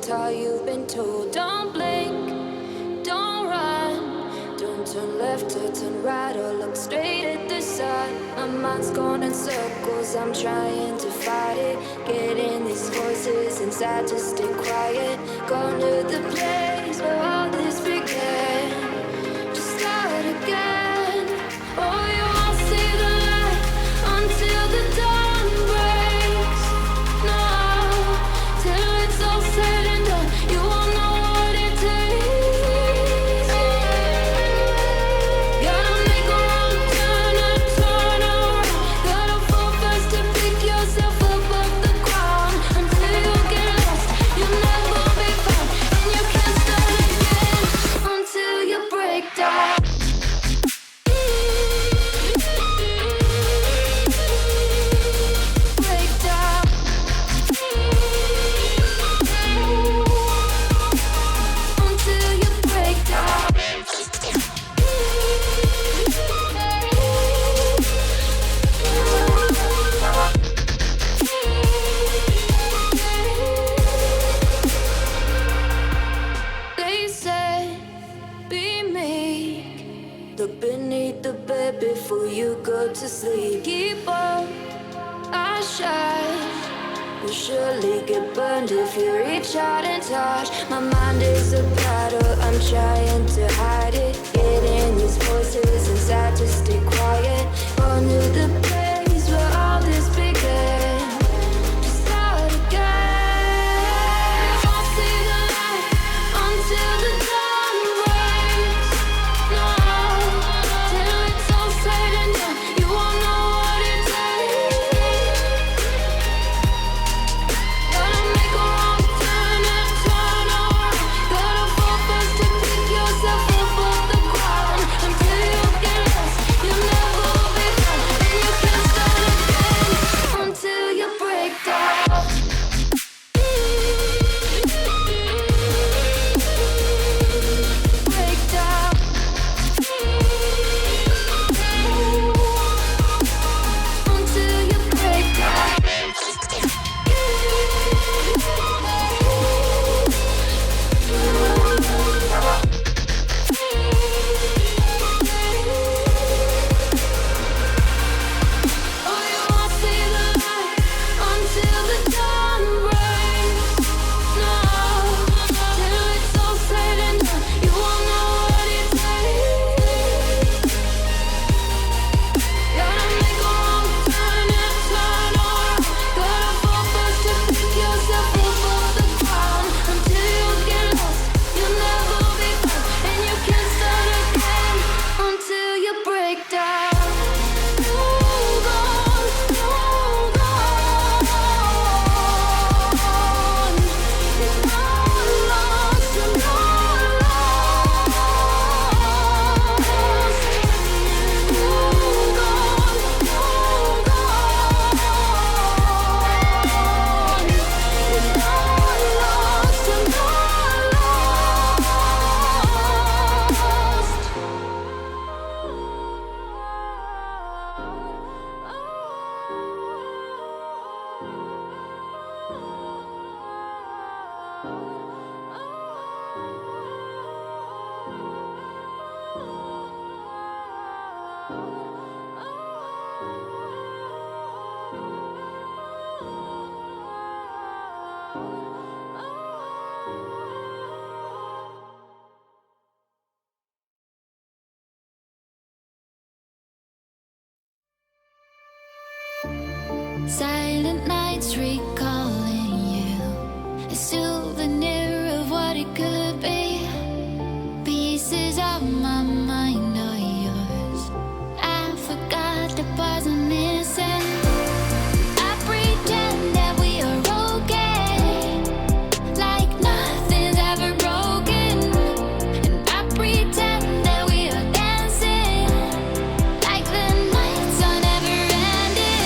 isn't all you've been told. Don't blink, don't run, don't turn left or turn right or look straight at the sun. My mind's going in circles, I'm trying to fight it. Getting these voices inside to stay quiet. Going to the place where all this began. Just start again. Oh, you won't see the light until the dawn breaks. No, till it's all said and done, you won't know what it takes. Gotta make a wrong turn and turn around. Gotta fall fast to pick yourself up off the ground. Until you get lost, you'll never be found. And you can't start again until you break down. Break down. Until you break down. They said, be meek. Look beneath the bed before you go to sleep. Keep on, I shine. You'll surely get burned if you reach out and touch. My mind is a battle, I'm trying to hide it. Getting these voices inside to stay quiet. On to the place where all this began. Just start again. I'll see the light until the dawn breaks. No, till it's all said and done, you won't know what it takes. Gotta make a wrong turn and turn around. Gotta fall fast to pick yourself up off the ground. Until you get lost, you'll never be found. And you can't start again until you break down. Break down. Until you break down. Oh, you won't see the light until the dawn breaks. No, till it's all said and done, you won't know what it takes. Gotta make a wrong turn and turn around. Gotta fall fast to pick yourself up off the ground. Until you get lost, you'll never be found. And you can't start again until you break down. Hold on, hold on. It's not lost, you're not lost. Hold on, hold on. It's not lost, you're not Silent nights recalling you, a souvenir of what it could be. Pieces of my mind are yours. I forgot the parts I'm missing. I pretend that we are okay, like nothing's ever broken. And I pretend that we are dancing, like the nights are never ending.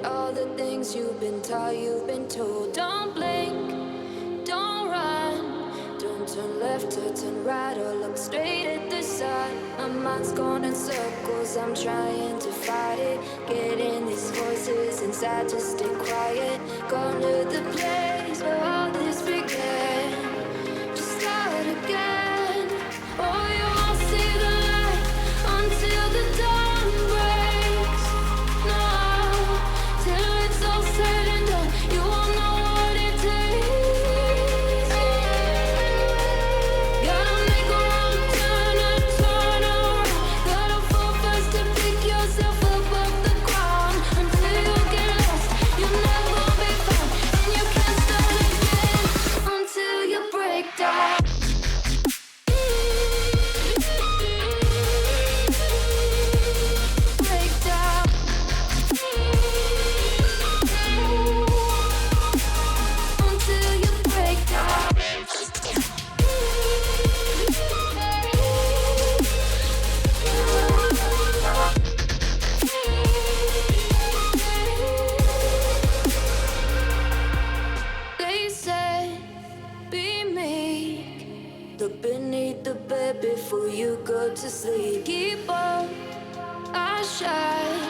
forget all the things you've been taught, you've been told. Don't blink, don't run, don't turn left or turn right or look straight at the sun. My mind's going in circles, I'm trying to fight it. Getting these voices inside to stay quiet. Gone to the place where all this began. Just start again. Oh, you won't see the light until the dawn breaks. No, till it's all said and done, you won't know what it takes. Gotta make a wrong turn and turn around. Gotta fall fast to pick yourself up off the ground. Until you get lost, you'll never be found. And you can't start again until you break down. Break down. Until you break down. They said, be meek. Look beneath the bed before you go to sleep. Keep on, I shine.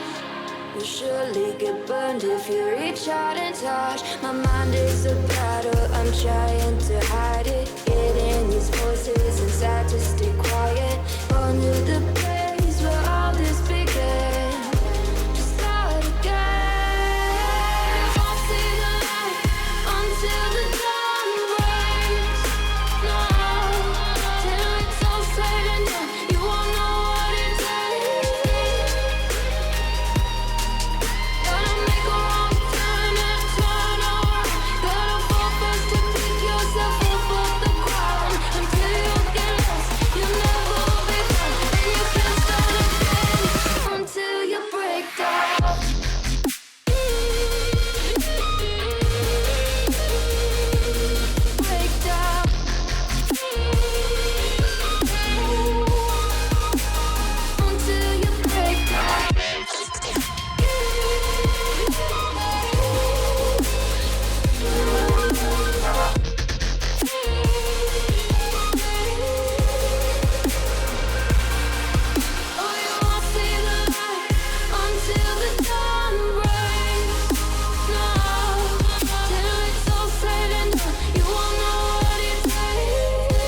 You'll surely get burned if you reach out and touch. My mind is a battle, I'm trying to hide it. Getting these voices inside to stay quiet. On to the place where all this began. Just start again. You won't see the light until the dawn breaks. No, till it's all said and done, you won't know what it takes. Gotta make a wrong turn and turn around. Gotta fall fast to pick yourself up off the ground. Until you get lost, you'll never be found. And you can't start again until you break down. Break down. Until you break down. Oh, you won't see the light until the dawn breaks. No, till it's all said and done, you won't know what it takes.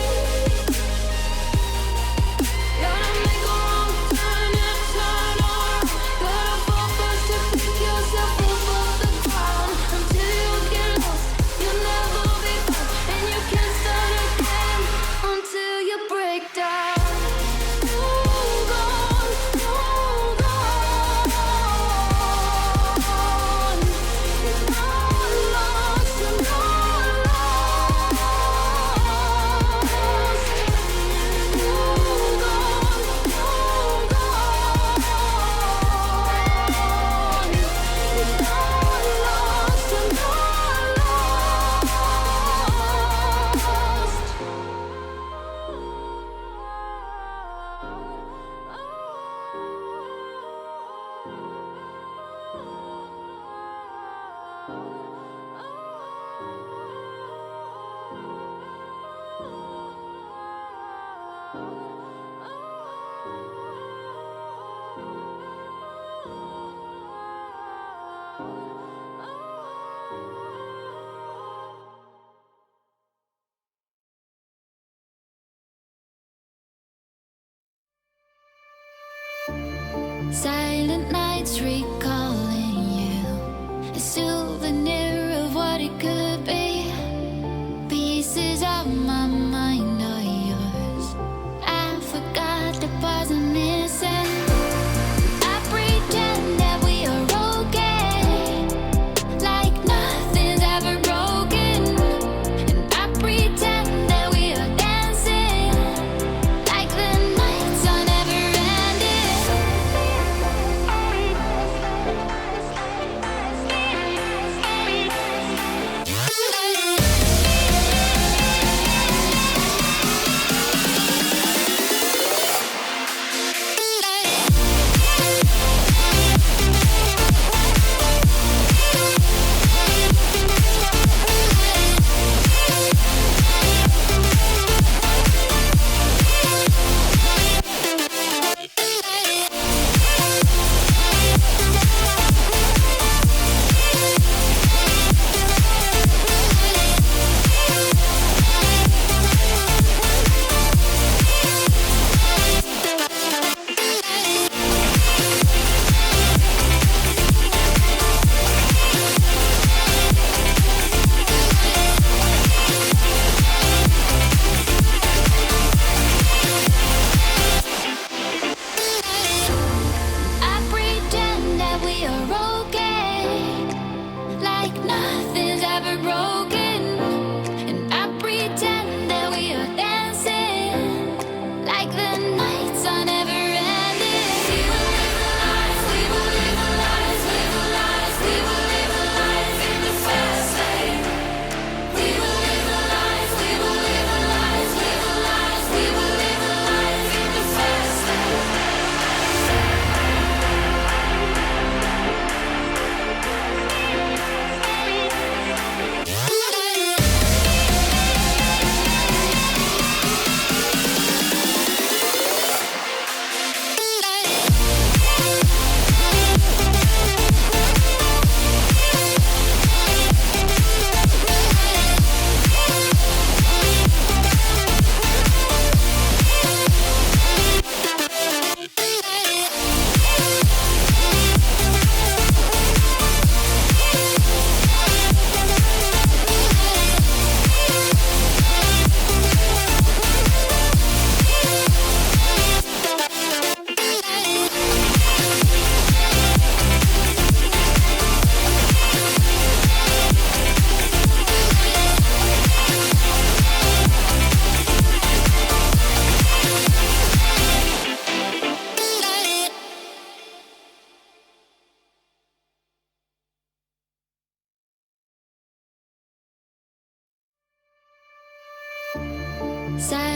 Gotta make a wrong turn and turn around. Gotta fall fast to pick yourself up off the ground. Until you get lost, you'll never be found. And you can't start again until you break down. Hold on, hold on. You're not lost, you're not lost. Hold on, hold on. You're not lost, you're not Silent nights recalling you, a souvenir of what it could be. Pieces of my mind are yours. I forgot the parts I'm missing. I pretend that we are okay, like nothing's ever broken. And I pretend that we are dancing, like the nights are never ending. Silence